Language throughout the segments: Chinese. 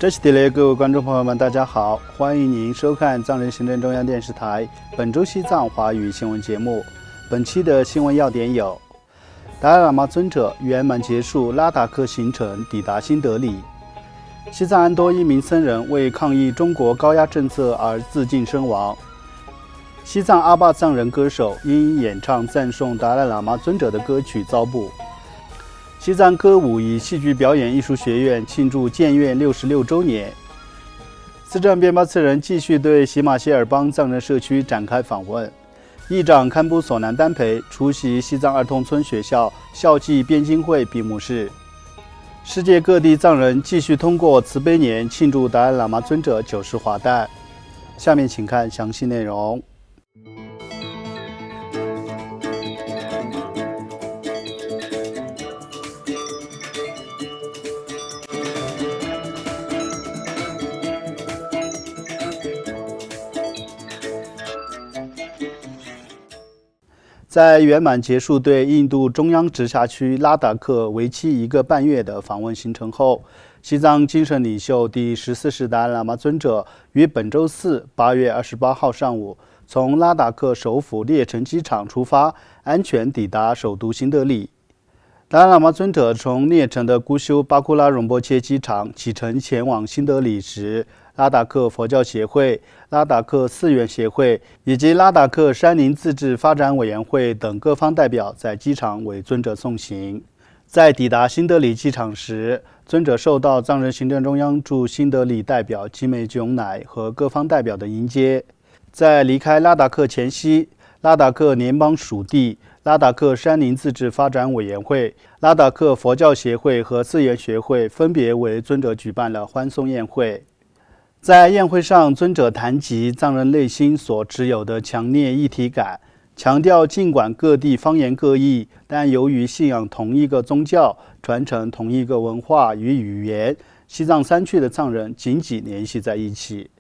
这期地雷，各位观众朋友们，大家好，欢迎您收看藏人行政中央电视台本周西藏华语新闻节目。本期的新闻要点有：达赖喇嘛尊者圆满结束拉达克行程，抵达新德里；西藏安多一名僧人为抗议中国高压政策而自尽身亡；西藏阿坝藏人歌手因演唱赞颂达赖喇嘛尊者的歌曲遭捕；西藏歌舞与戏剧表演艺术学院庆祝建院66周年；司政边巴次仁继续对喜马歇尔邦藏人社区展开访问；议长堪布索南丹培出席西藏儿童村学校校际编经会闭幕式。世界各地藏人继续通过慈悲年庆祝达赖喇嘛尊者90华诞。下面请看详细内容。在圆满结束对印度中央直辖区拉达克为期1个半月的访问行程后，西藏精神领袖第14世达赖喇嘛尊者于本周四8月28号上午从拉达克首府列城机场出发，安全抵达首都新德里。达赖喇嘛尊者从列城的姑修巴库拉荣波切机场启程前往新德里时，拉达克佛教协会、拉达克寺院协会以及拉达克山林自治发展委员会等各方代表在机场为尊者送行。在抵达新德里机场时，尊者受到藏人行政中央驻新德里代表吉美炯乃和各方代表的迎接。在离开拉达克前夕，拉达克联邦属地、拉达克山林自治发展委员会、拉达克佛教协会和寺院学会分别为尊者举办了欢送宴会。在宴会上，尊者谈及藏人内心所持有的强烈一体感，强调尽管各地方言各异，但由于信仰同一个宗教，传承同一个文化与语言，西藏3区的藏人紧紧联系在一起。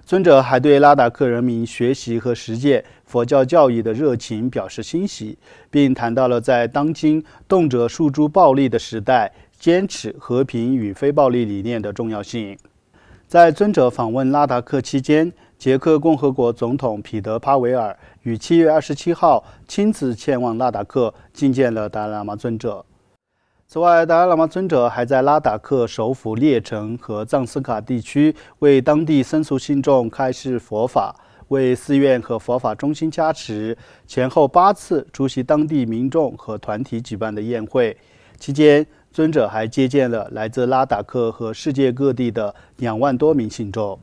尊者还对拉达克人民学习和实践佛教教义的热情表示欣喜，并谈到了在当今动辄诉诸暴力的时代，坚持和平与非暴力理念的重要性。在尊者访问拉达克期间，捷克共和国总统彼得·帕维尔于7月27号亲自前往拉达克觐见了达赖喇嘛尊者。此外，达赖喇嘛尊者还在拉达克首府列城和藏斯卡地区为当地僧俗信众开示佛法，为寺院和佛法中心加持，前后8次出席当地民众和团体举办的宴会。期间，尊者还接见了来自拉达克和世界各地的2万多名信众。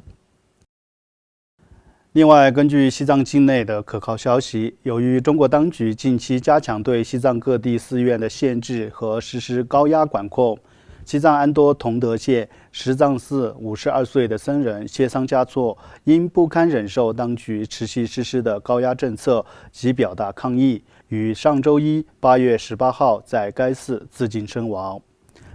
另外，根据西藏境内的可靠消息，由于中国当局近期加强对西藏各地寺院的限制和实施高压管控，西藏安多同德县石藏寺52岁的僧人谢桑嘉措因不堪忍受当局持续实施的高压政策及表达抗议，于上周一8月18号在该寺自尽身亡。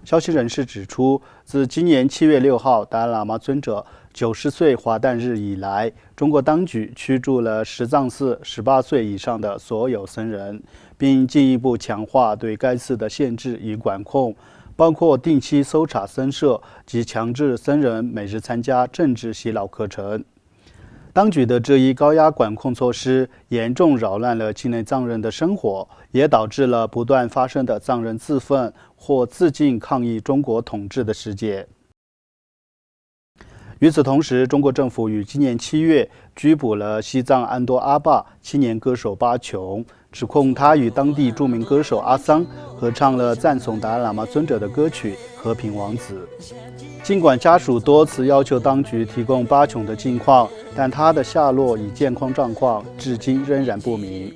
消息人士指出，自今年7月6号达赖喇嘛尊者90岁华诞日以来，中国当局驱逐了石藏寺18岁以上的所有僧人，并进一步强化对该寺的限制与管控，包括定期搜查僧舍及强制僧人每日参加政治洗脑课程。当局的这一高压管控措施严重扰乱了境内藏人的生活，也导致了不断发生的藏人自焚或自尽抗议中国统治的事件。与此同时，中国政府于今年7月拘捕了西藏安多阿坝青年歌手巴琼，指控他与当地著名歌手阿桑合唱了赞颂达赖喇嘛尊者的歌曲《和平王子》。尽管家属多次要求当局提供巴琼的近况，但他的下落与健康状况至今仍然不明。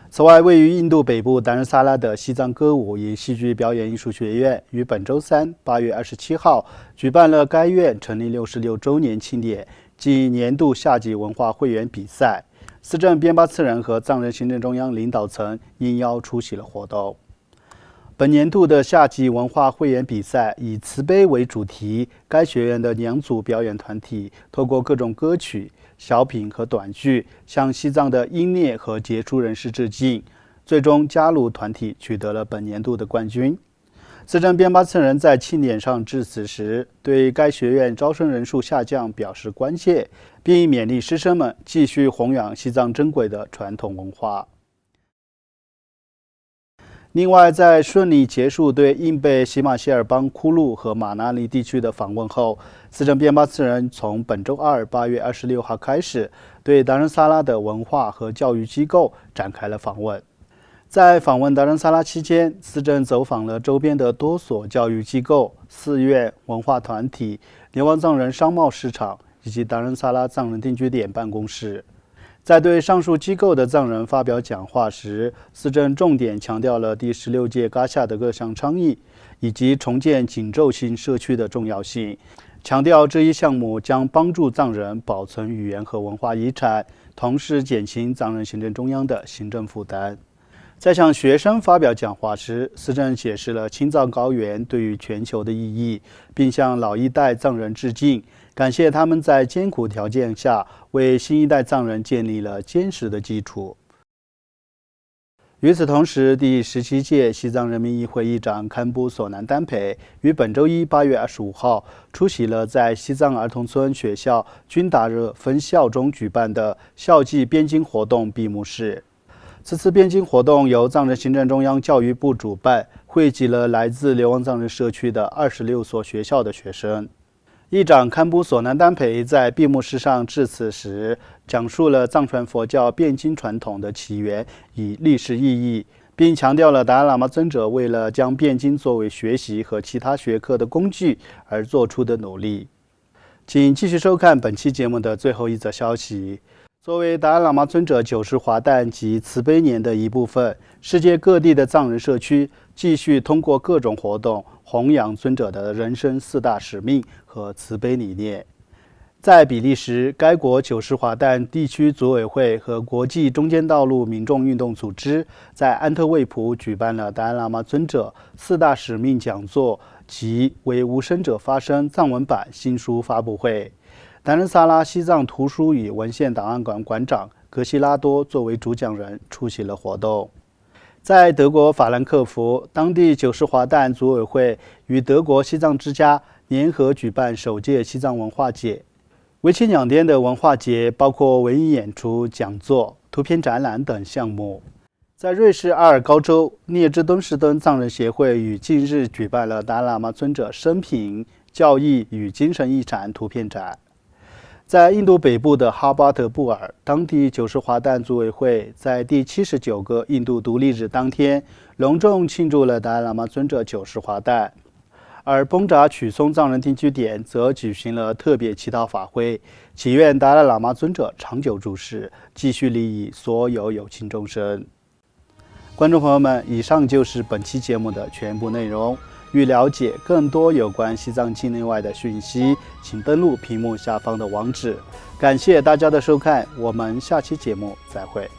此外，位于印度北部达仁萨拉的西藏歌舞与戏剧表演艺术学院于本周三8月27号举办了该院成立66周年庆典暨年度夏季文化汇演比赛。司政边巴次仁和藏人行政中央领导层应邀出席了活动。本年度的夏季文化汇演比赛以慈悲为主题，该学院的2组表演团体透过各种歌曲、小品和短剧向西藏的英烈和杰出人士致敬，最终加入团体取得了本年度的冠军。资政边巴次仁在庆典上致辞时，对该学院招生人数下降表示关切，并勉励师生们继续弘扬西藏珍贵的传统文化。另外，在顺利结束对印贝喜马歇尔邦库鲁和马那里地区的访问后，资政边巴次仁从本周二8月26号开始，对达仁萨拉的文化和教育机构展开了访问。在访问达仁萨拉期间，资政走访了周边的多所教育机构、寺院、文化团体、流亡藏人商贸市场以及达仁萨拉藏人定居点办公室。在对上述机构的藏人发表讲话时，资政重点强调了第16届嘎夏的各项倡议，以及重建紧皱型社区的重要性，强调这一项目将帮助藏人保存语言和文化遗产，同时减轻藏人行政中央的行政负担。在向学生发表讲话时，资政解释了青藏高原对于全球的意义，并向老一代藏人致敬，感谢他们在艰苦条件下为新一代藏人建立了坚实的基础。与此同时，第17届西藏人民议会议长堪布索南丹培于本周一8月25号出席了在西藏儿童村学校均达热分校中举办的校际边经活动闭幕式。此次边经活动由藏人行政中央教育部主办，汇集了来自流亡藏人社区的26所学校的学生。议长堪布索南丹培在闭幕式上致辞时，讲述了藏传佛教辩经传统的起源与历史意义，并强调了达赖喇嘛尊者为了将辩经作为学习和其他学科的工具而做出的努力。请继续收看本期节目的最后一则消息。作为达赖喇嘛尊者90华诞及慈悲年的一部分，世界各地的藏人社区继续通过各种活动弘扬尊者的人生4大使命和慈悲理念。在比利时，该国90华诞地区组委会和国际中间道路民众运动组织在安特卫普举办了达赖喇嘛尊者4大使命讲座及为无声者发声藏文版新书发布会。达仁萨拉西藏图书与文献档案馆馆长格西拉多作为主讲人出席了活动。在德国法兰克福，当地90华诞组委会与德国西藏之家联合举办首届西藏文化节，为期2天的文化节包括文艺演出、讲座、图片展览等项目。在瑞士阿尔高州，聂支敦士登藏人协会于近日举办了达赖喇嘛尊者生平、教义与精神遗产图片展。在印度北部的哈巴德布尔，当地90华诞组委会在第79个印度独立日当天，隆重庆祝了达赖喇嘛尊者90华诞。而崩扎曲松藏人定居点则举行了特别祈祷法会，祈愿达赖喇嘛尊者长久住世，继续利益所有有情众生。观众朋友们，以上就是本期节目的全部内容。欲了解更多有关西藏境内外的讯息，请登录屏幕下方的网址。感谢大家的收看，我们下期节目再会。